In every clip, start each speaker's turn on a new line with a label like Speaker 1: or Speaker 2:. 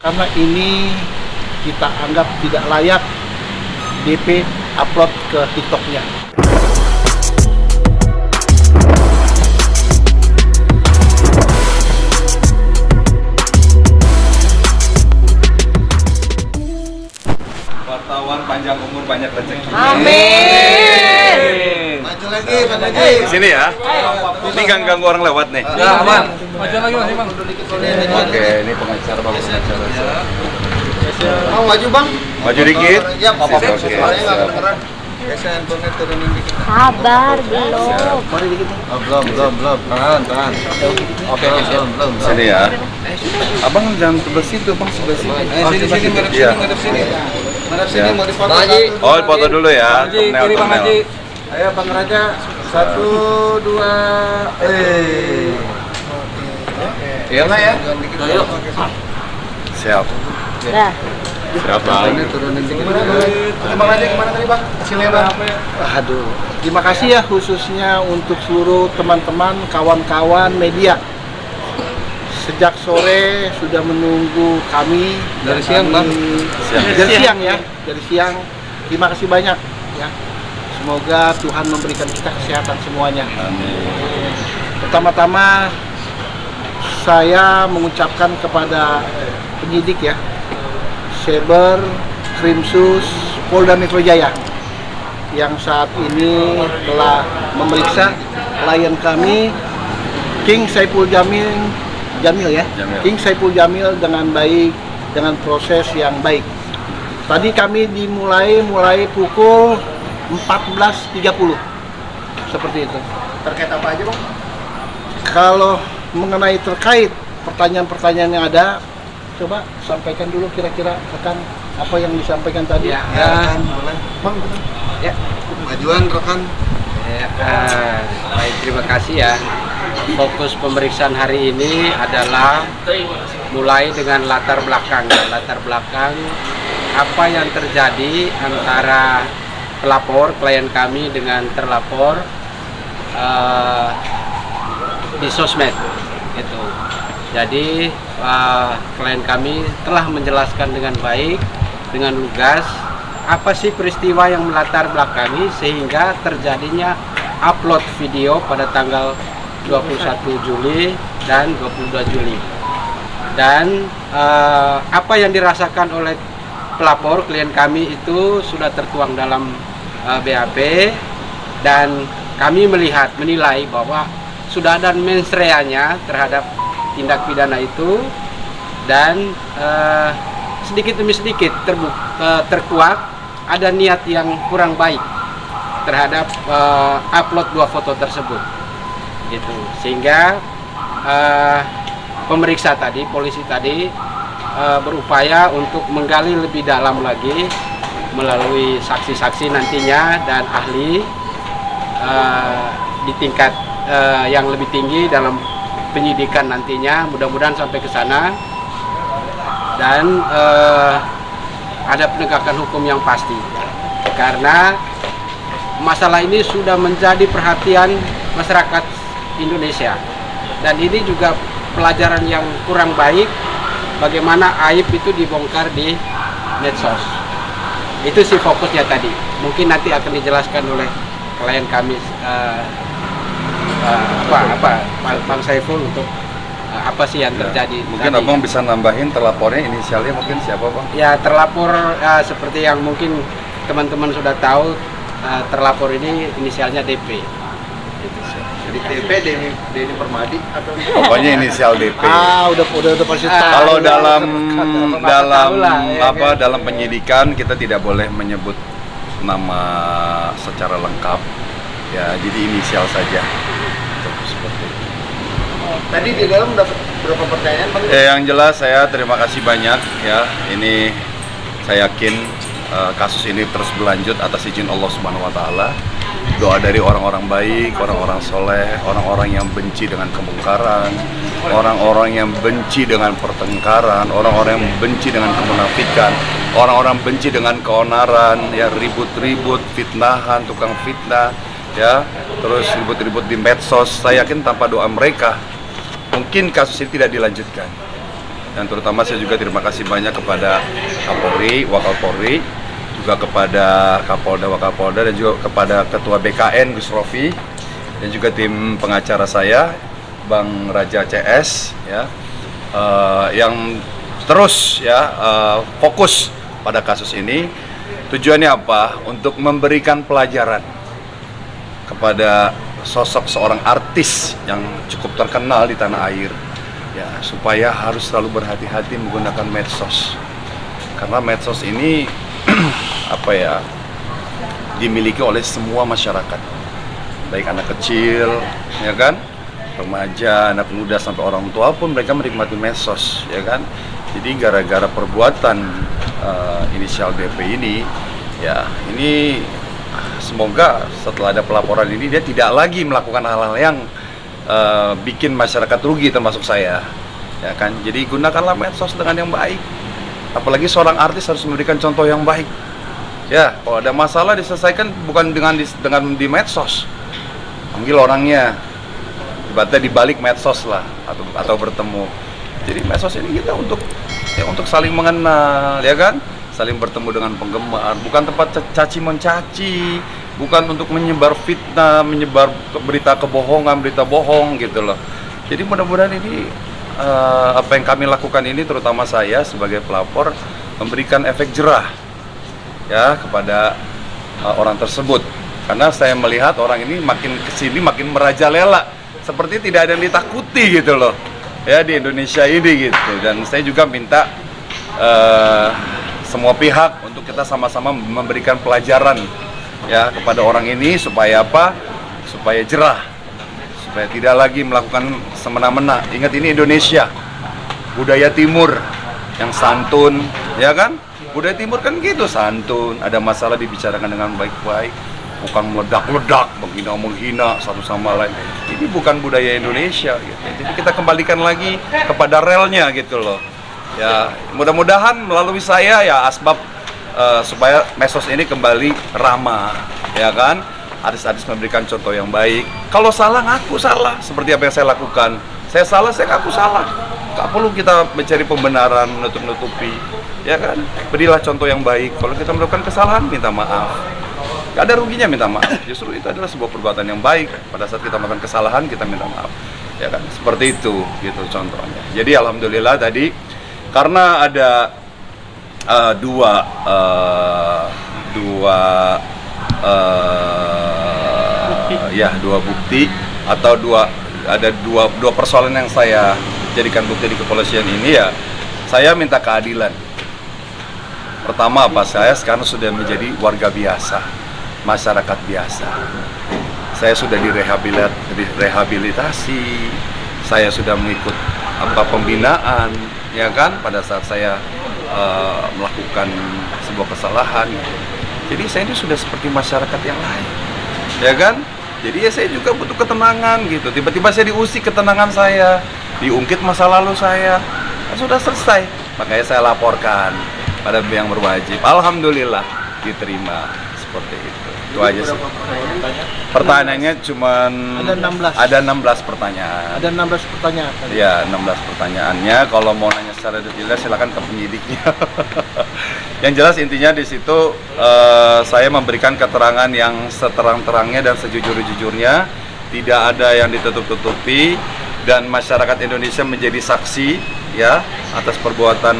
Speaker 1: Karena ini kita anggap tidak layak DP upload ke TikToknya.
Speaker 2: Wartawan panjang umur banyak rezeki.
Speaker 3: Amin.
Speaker 1: Maju lagi, Pak Haji.
Speaker 2: Sini ya. Ini ganggu orang lewat nih.
Speaker 3: Ya, aman. Maju lagi Mas Bang.
Speaker 2: Oke, ini pengacara Bang pengacara.
Speaker 1: Mau maju Bang?
Speaker 2: Maju dikit.
Speaker 1: Ya, Pak.
Speaker 2: Oke,
Speaker 1: Suaranya nggak
Speaker 2: siap.
Speaker 1: kedengeran. Biasa handphone turunin dikit.
Speaker 3: Sabar belum.
Speaker 1: Mari dikit.
Speaker 4: Belum. Tahan.
Speaker 1: Oke,
Speaker 4: Belum.
Speaker 2: Sini ya. Abang jangan sebelah situ, Bang, sebelah sini.
Speaker 1: Sini,
Speaker 2: Iya.
Speaker 1: ngadep sini. Ngadep
Speaker 2: Ya.
Speaker 1: sini mau difoto.
Speaker 4: Bang Haji.
Speaker 1: satu,
Speaker 2: Oh,
Speaker 1: dua,
Speaker 2: foto
Speaker 1: tiga.
Speaker 2: dulu ya.
Speaker 3: Haji, kiri Bang Haji.
Speaker 1: Ayo Bang Raja, 1, 2,
Speaker 4: Iya nggak ya?
Speaker 1: Ayo.
Speaker 2: Siap.
Speaker 3: Dah.
Speaker 2: Siap, Bang.
Speaker 1: Turunin dikit. Bang Raja kemana tadi Bang? Sini Bang. Aduh. Terima kasih ya khususnya untuk seluruh teman-teman, kawan-kawan media. Sejak sore sudah menunggu kami
Speaker 4: Dari
Speaker 1: dan
Speaker 4: siang, Bang?
Speaker 2: Siang.
Speaker 1: Dari siang ya, dari siang. Terima kasih banyak ya. Semoga Tuhan memberikan kita kesehatan semuanya.
Speaker 2: Amin.
Speaker 1: Pertama-tama saya mengucapkan kepada penyidik ya, Seber, Krimsus, Polda Metro Jaya yang saat ini telah memeriksa klien kami King Saiful Jamil ya,
Speaker 2: Jamil.
Speaker 1: King Saiful Jamil dengan baik, dengan proses yang baik. Tadi kami mulai pukul 14.30 seperti itu. Terkait apa aja Bang? Kalau mengenai terkait pertanyaan-pertanyaan yang ada, coba sampaikan dulu kira-kira rekan apa yang disampaikan tadi.
Speaker 4: Ya,
Speaker 1: boleh. Bang,
Speaker 4: Ya.
Speaker 1: majuan rekan.
Speaker 4: Baik, terima kasih ya. Fokus pemeriksaan hari ini adalah mulai dengan latar belakang apa yang terjadi antara pelapor klien kami dengan terlapor di sosmed itu. Jadi klien kami telah menjelaskan dengan baik, dengan lugas apa sih peristiwa yang melatar belakangi sehingga terjadinya upload video pada tanggal 21 Juli dan 22 Juli. Dan apa yang dirasakan oleh pelapor klien kami itu sudah tertuang dalam BAP, dan kami menilai bahwa sudah ada mens reanya terhadap tindak pidana itu, dan sedikit demi sedikit terkuak ada niat yang kurang baik terhadap upload dua foto tersebut gitu, sehingga pemeriksa tadi, polisi tadi berupaya untuk menggali lebih dalam lagi melalui saksi-saksi nantinya dan ahli di tingkat yang lebih tinggi dalam penyidikan nantinya, mudah-mudahan sampai ke sana dan ada penegakan hukum yang pasti, karena masalah ini sudah menjadi perhatian masyarakat Indonesia, dan ini juga pelajaran yang kurang baik bagaimana aib itu dibongkar di medsos. Itu sih fokusnya tadi. Mungkin nanti akan dijelaskan oleh klien kami Bang Saiful untuk apa sih yang terjadi.
Speaker 2: Mungkin
Speaker 4: tadi.
Speaker 2: Abang bisa nambahin terlapornya inisialnya mungkin siapa, Bang?
Speaker 4: Ya, terlapor seperti yang mungkin teman-teman sudah tahu, terlapor ini inisialnya DP.
Speaker 1: Jadi DP Denny Permadi atau
Speaker 2: Pokoknya inisial DP.
Speaker 1: udah pasti tahu.
Speaker 2: Kalau
Speaker 1: Ya,
Speaker 2: dalam
Speaker 4: tahu lah, ya, kan?
Speaker 2: dalam penyidikan kita tidak boleh menyebut nama secara lengkap. Ya, jadi inisial saja. Seperti itu.
Speaker 1: Tadi di dalam dapat berapa pertanyaan Bang?
Speaker 2: Yang jelas saya terima kasih banyak ya. Ini saya yakin kasus ini terus berlanjut atas izin Allah Subhanahu wa taala. Doa dari orang-orang baik, orang-orang soleh, orang-orang yang benci dengan kemungkaran, orang-orang yang benci dengan pertengkaran, orang-orang yang benci dengan kemunafikan, orang-orang benci dengan keonaran, ya ribut-ribut, fitnahan, tukang fitnah, ya terus ribut-ribut di medsos. Saya yakin tanpa doa mereka mungkin kasus ini tidak dilanjutkan. dan terutama saya juga terima kasih banyak kepada Kapolri, Wakapolri, juga kepada Kapolda, Wakapolda, dan juga kepada Ketua BKN Gus Rofi, dan juga tim pengacara saya Bang Raja CS ya, yang terus ya fokus pada kasus ini. Tujuannya apa? Untuk memberikan pelajaran kepada sosok seorang artis yang cukup terkenal di tanah air, ya, supaya harus selalu berhati-hati menggunakan medsos, karena medsos ini apa ya, dimiliki oleh semua masyarakat, baik anak kecil, ya kan, remaja, anak muda, sampai orang tua pun mereka menikmati medsos, ya kan. Jadi gara-gara perbuatan inisial DP ini, ya, ini semoga setelah ada pelaporan ini dia tidak lagi melakukan hal-hal yang bikin masyarakat rugi, termasuk saya, ya kan. Jadi gunakanlah medsos dengan yang baik, apalagi seorang artis harus memberikan contoh yang baik. Ya, kalau ada masalah diselesaikan bukan dengan di medsos, panggil orangnya, ibaratnya di balik medsos lah, atau bertemu. Jadi medsos ini kita untuk saling mengenal, ya kan, saling bertemu dengan penggemar, bukan tempat caci mencaci, bukan untuk menyebar fitnah, menyebar berita kebohongan, berita bohong gitu loh. Jadi mudah-mudahan ini apa yang kami lakukan ini, terutama saya sebagai pelapor, memberikan efek jerah ya kepada orang tersebut, karena saya melihat orang ini makin kesini makin merajalela, seperti tidak ada yang ditakuti gitu loh ya di Indonesia ini gitu. Dan saya juga minta semua pihak untuk kita sama-sama memberikan pelajaran ya kepada orang ini, supaya apa? Supaya jerah, supaya tidak lagi melakukan semena-mena. Ingat, ini Indonesia, budaya timur yang santun, ya kan? Budaya timur kan gitu, santun, ada masalah dibicarakan dengan baik-baik, bukan meledak-ledak, menghina satu sama lain. Ini bukan budaya Indonesia gitu. Jadi kita kembalikan lagi kepada relnya gitu loh. Ya, mudah-mudahan melalui saya ya asbab supaya medsos ini kembali ramah, ya kan? Artis-artis memberikan contoh yang baik. Kalau salah, ngaku salah, seperti apa yang saya lakukan. Saya salah, saya ngaku salah. Gak perlu kita mencari pembenaran, menutup-nutupi, ya kan? Berilah contoh yang baik. Kalau kita melakukan kesalahan, minta maaf. Gak ada ruginya minta maaf. Justru itu adalah sebuah perbuatan yang baik. Pada saat kita melakukan kesalahan, kita minta maaf, ya kan? Seperti itu, gitu contohnya. Jadi alhamdulillah tadi, karena ada dua bukti, atau ada dua persoalan yang saya jadikan bukti di kepolisian ini, ya saya minta keadilan. Pertama apa? Saya sekarang sudah menjadi warga biasa, masyarakat biasa. Saya sudah direhabilitasi, saya sudah mengikut pembinaan, ya kan, pada saat saya melakukan sebuah kesalahan. Jadi saya ini sudah seperti masyarakat yang lain, ya kan. Jadi ya saya juga butuh ketenangan gitu. Tiba-tiba saya diusik ketenangan saya, diungkit masa lalu saya, sudah selesai. Makanya saya laporkan pada yang berwajib. Alhamdulillah diterima seperti itu. Itu aja sih. Pertanyaannya cuman ada 16 pertanyaan.
Speaker 1: Ada 16 pertanyaan.
Speaker 2: Iya, 16 pertanyaannya. Kalau mau nanya secara detail silakan ke penyidiknya. Yang jelas intinya di situ saya memberikan keterangan yang seterang-terangnya dan sejujur-jujurnya, tidak ada yang ditutup-tutupi, dan masyarakat Indonesia menjadi saksi ya atas perbuatan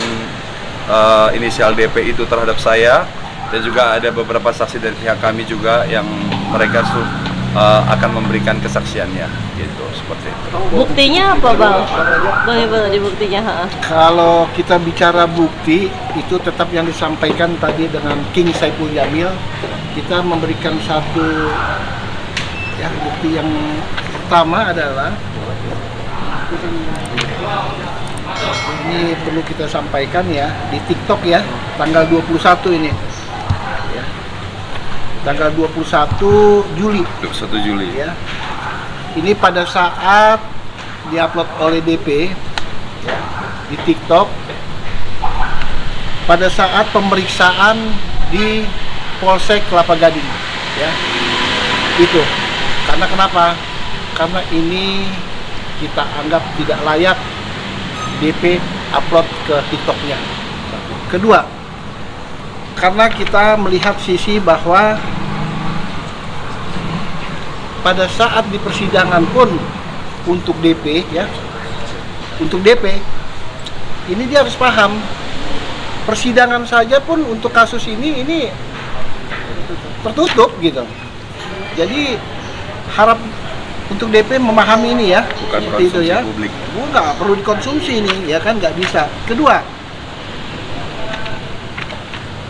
Speaker 2: inisial DP itu terhadap saya. Dan juga ada beberapa saksi dari pihak kami juga yang mereka akan memberikan kesaksiannya, gitu, seperti itu.
Speaker 3: Buktinya apa, Bang? Bang Ibu, di buktinya.
Speaker 1: Kalau kita bicara bukti, itu tetap yang disampaikan tadi dengan King Saipul Jamil. Kita memberikan satu ya, bukti yang pertama adalah ini perlu kita sampaikan ya, di TikTok ya, tanggal 21 ini. Tanggal 21 Juli.
Speaker 2: 21 Juli.
Speaker 1: Ya. Ini pada saat diupload oleh DP ya, di TikTok, pada saat pemeriksaan di Polsek Kelapa Gading, ya. Itu. Karena kenapa? Karena ini kita anggap tidak layak DP upload ke TikToknya. Kedua, karena kita melihat sisi bahwa pada saat di persidangan pun untuk DP ya, untuk DP ini dia harus paham persidangan saja pun untuk kasus ini tertutup gitu. Jadi harap untuk DP memahami ini ya,
Speaker 2: Bukan
Speaker 1: seperti itu ya.
Speaker 2: konsumsi publik.
Speaker 1: Nggak perlu dikonsumsi ini ya kan, nggak bisa. Kedua,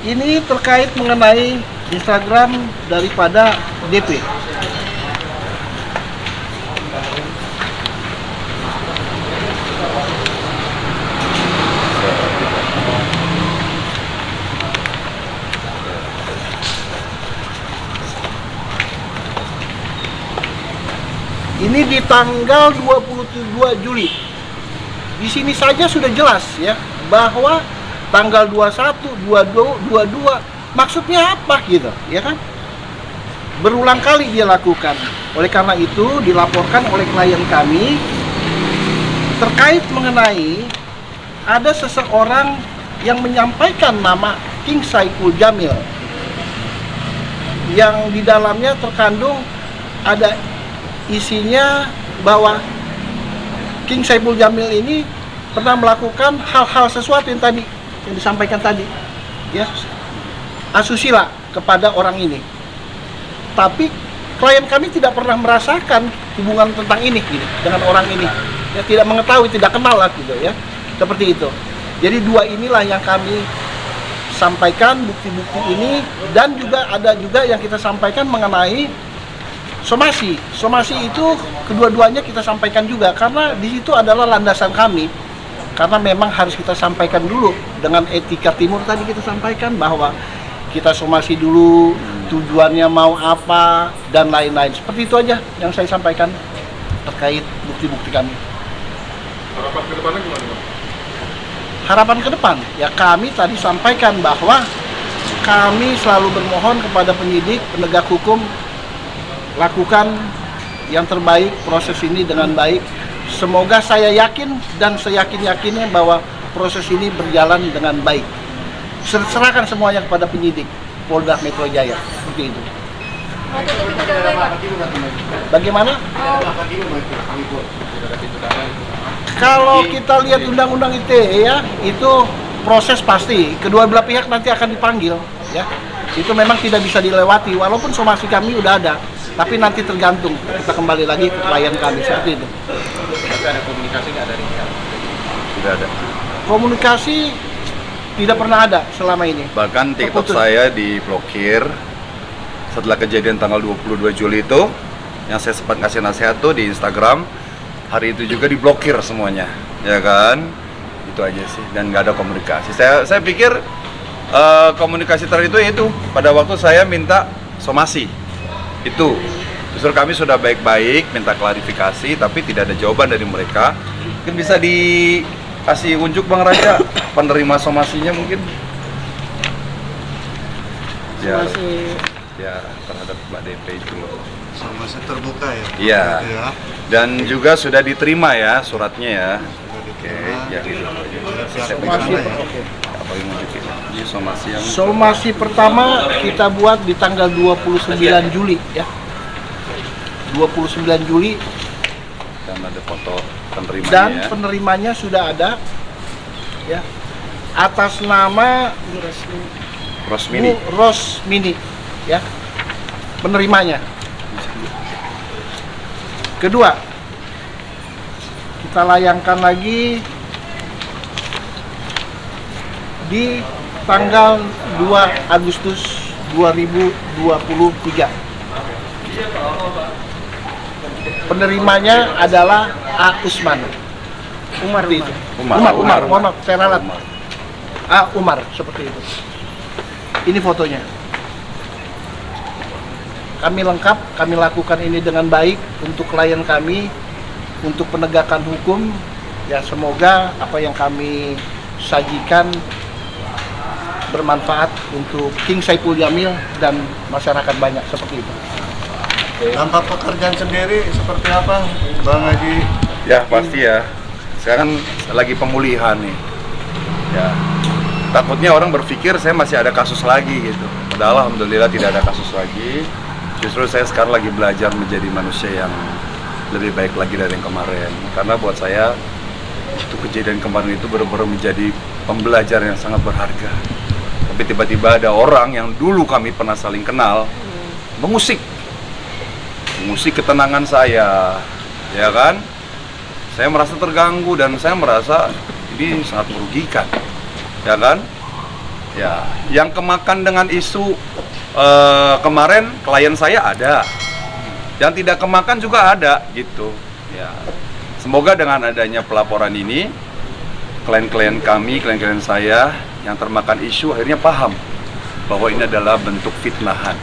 Speaker 1: ini terkait mengenai Instagram daripada DP. Ini di tanggal 22 Juli. Di sini saja sudah jelas ya bahwa tanggal 21, 22 maksudnya apa gitu, ya kan? Berulang kali dia lakukan. Oleh karena itu dilaporkan oleh klien kami terkait mengenai ada seseorang yang menyampaikan nama King Saiful Jamil yang di dalamnya terkandung ada isinya bahwa King Saiful Jamil ini pernah melakukan hal-hal sesuatu yang tadi yang disampaikan tadi ya, asusila kepada orang ini. Tapi klien kami tidak pernah merasakan hubungan tentang ini gitu, dengan orang ini ya, tidak mengetahui, tidak kenal lah gitu ya, seperti itu. Jadi dua inilah yang kami sampaikan, bukti-bukti ini, dan juga ada juga yang kita sampaikan mengenai somasi. Somasi itu kedua-duanya kita sampaikan juga karena di situ adalah landasan kami. Karena memang harus kita sampaikan dulu dengan etika timur tadi kita sampaikan bahwa kita somasi dulu, tujuannya mau apa dan lain-lain. Seperti itu aja yang saya sampaikan terkait bukti-bukti kami.
Speaker 2: Harapan ke depannya gimana, Bang?
Speaker 1: Harapan ke depan ya, kami tadi sampaikan bahwa kami selalu bermohon kepada penyidik, penegak hukum, lakukan yang terbaik proses ini dengan baik. Semoga saya yakin dan seyakin-yakinnya bahwa proses ini berjalan dengan baik. Serahkan semuanya kepada penyidik Polda Metro Jaya, seperti itu. Bagaimana? Kalau kita lihat undang-undang ITE ya, itu proses pasti kedua belah pihak nanti akan dipanggil ya. Itu memang tidak bisa dilewati walaupun somasi kami udah ada. Tapi nanti tergantung, kita kembali lagi ke klien kami, seperti itu.
Speaker 4: Tapi ada komunikasi nggak dari pihak?
Speaker 2: Tidak ada.
Speaker 1: Komunikasi tidak pernah ada selama ini.
Speaker 2: Bahkan TikTok
Speaker 1: Terputus.
Speaker 2: saya diblokir setelah kejadian tanggal 22 Juli itu, yang saya sempat ngasih nasihat tuh di Instagram, hari itu juga diblokir semuanya, ya kan? Itu aja sih, dan nggak ada komunikasi. Saya pikir komunikasi terakhir itu pada waktu saya minta somasi. Itu justru kami sudah baik-baik minta klarifikasi tapi tidak ada jawaban dari mereka. Mungkin bisa dikasih unjuk Bang Raja penerima somasinya mungkin ya,
Speaker 1: Somasi
Speaker 2: ya terhadap Mbak DP itu loh.
Speaker 5: Somasi terbuka ya?
Speaker 2: Iya.
Speaker 5: Ya.
Speaker 2: Dan juga sudah diterima ya suratnya ya. Oke, ya gitu.
Speaker 1: somasi, oke.
Speaker 2: Apa yang mau bikin? Ini somasi yang
Speaker 1: Somasi pertama kita buat di tanggal 29 Juli ya. 29 Juli
Speaker 2: dan ada foto penerimanya
Speaker 1: dan
Speaker 2: ya.
Speaker 1: penerimanya sudah ada ya. Atas nama
Speaker 2: Rosmini.
Speaker 1: Bu Rosmini ya. Penerimanya. Kedua, kita layangkan lagi di tanggal 2 Agustus 2023. Penerimanya adalah A. Usman. Umar itu. Umar. Mohon maaf, saya ralat. A. Umar, seperti itu. Ini fotonya. Kami lengkap, kami lakukan ini dengan baik untuk klien kami, untuk penegakan hukum. Ya semoga apa yang kami sajikan bermanfaat untuk King Saiful Jamil dan masyarakat banyak, seperti itu.
Speaker 5: Dampak pekerjaan sendiri seperti apa, Bang Haji?
Speaker 2: Ya pasti ya. Sekarang lagi pemulihan nih. Ya, takutnya orang berpikir saya masih ada kasus lagi gitu. Padahal alhamdulillah tidak ada kasus lagi. Justru saya sekarang lagi belajar menjadi manusia yang lebih baik lagi dari yang kemarin. Karena buat saya itu kejadian kemarin itu benar-benar menjadi pembelajaran yang sangat berharga. Tapi tiba-tiba ada orang yang dulu kami pernah saling kenal mengusik ketenangan saya, ya kan? Saya merasa terganggu dan saya merasa ini sangat merugikan, ya kan? Ya, yang kemakan dengan isu kemarin klien saya ada, yang tidak kemakan juga ada, gitu. Ya, semoga dengan adanya pelaporan ini, klien-klien kami, klien-klien saya yang termakan isu akhirnya paham bahwa ini adalah bentuk fitnahan,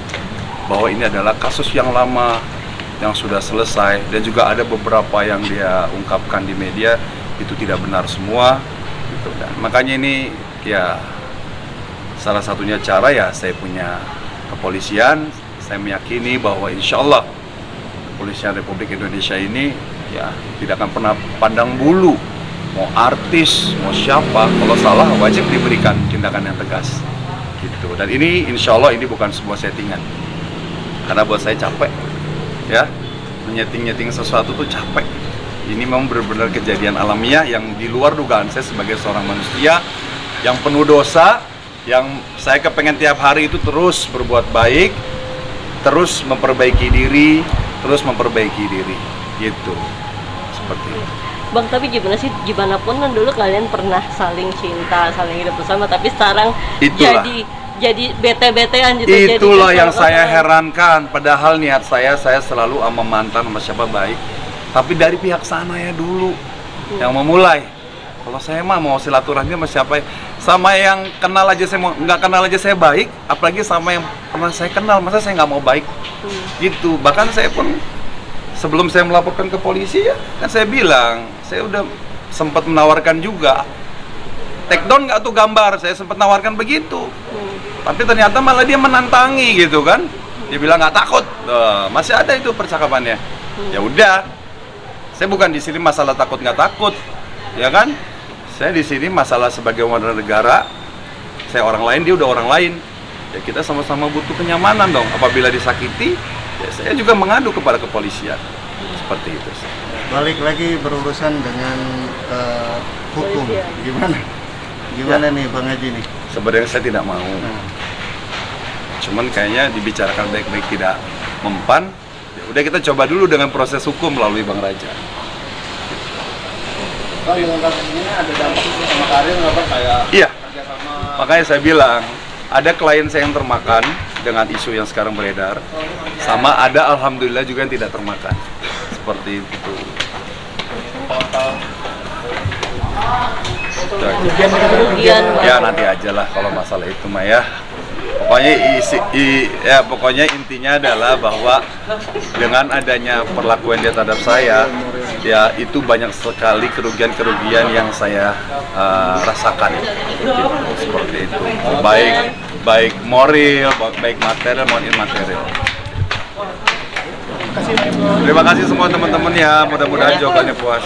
Speaker 2: bahwa ini adalah kasus yang lama yang sudah selesai, dan juga ada beberapa yang dia ungkapkan di media itu tidak benar semua gitu. Dan makanya ini ya salah satunya cara ya saya punya kepolisian, saya meyakini bahwa insya Allah kepolisian Republik Indonesia ini ya tidak akan pernah pandang bulu mau artis, mau siapa, kalau salah wajib diberikan tindakan yang tegas gitu. Dan ini insya Allah ini bukan sebuah settingan, karena buat saya capek ya, menyeting-nyeting sesuatu tuh capek. Ini memang benar-benar kejadian alamiah yang di luar dugaan saya sebagai seorang manusia yang penuh dosa, yang saya kepengen tiap hari itu terus berbuat baik, terus memperbaiki diri gitu, seperti itu.
Speaker 3: Bang, tapi gimana sih, gimana pun kan dulu kalian pernah saling cinta, saling hidup bersama, tapi sekarang
Speaker 2: Itulah.
Speaker 3: jadi bete-betean gitu.
Speaker 2: Itulah
Speaker 3: jadi
Speaker 2: yang saya herankan. Padahal niat saya selalu sama mantan sama siapa baik, tapi dari pihak sana ya dulu yang memulai. Kalau saya mah mau silaturahmi sama siapa, sama yang kenal aja saya mau, nggak kenal aja saya baik, apalagi sama yang pernah saya kenal, masa saya nggak mau baik gitu. Bahkan saya pun sebelum saya melaporkan ke polisi ya, kan saya bilang saya udah sempat menawarkan juga take down nggak tuh gambar, saya sempat nawarkan begitu. Tapi ternyata malah dia menantangi gitu kan. Dia bilang nggak takut. Masih ada itu percakapannya. Ya udah. Saya bukan di sini masalah takut nggak takut, ya kan? Saya di sini masalah sebagai warga negara. Saya orang lain, dia udah orang lain. Ya kita sama-sama butuh kenyamanan dong. Apabila disakiti, ya saya juga mengadu kepada kepolisian. Seperti itu.
Speaker 5: Balik lagi berurusan dengan hukum, gimana nih Bang Haji nih?
Speaker 2: Sebenarnya saya tidak mau. Cuman kayaknya dibicarakan baik-baik tidak mempan. Ya udah kita coba dulu dengan proses hukum melalui Bang Raja.
Speaker 1: Bang, dengan kasus ini ada dampak sama karir nggak Bang? Kayak
Speaker 2: Iya.
Speaker 1: kerjasama.
Speaker 2: Makanya saya bilang ada klien saya yang termakan dengan isu yang sekarang beredar, sama ada alhamdulillah juga yang tidak termakan. Seperti itu.
Speaker 3: kerugian.
Speaker 2: Ya nanti aja lah kalau masalah itu mah ya. Pokoknya intinya adalah bahwa dengan adanya perlakuan dia terhadap saya, ya itu banyak sekali kerugian-kerugian yang saya rasakan. Gitu, seperti itu. Baik moral, baik material maupun immaterial. Terima kasih semua teman-teman ya, mudah-mudahan jawabannya puas.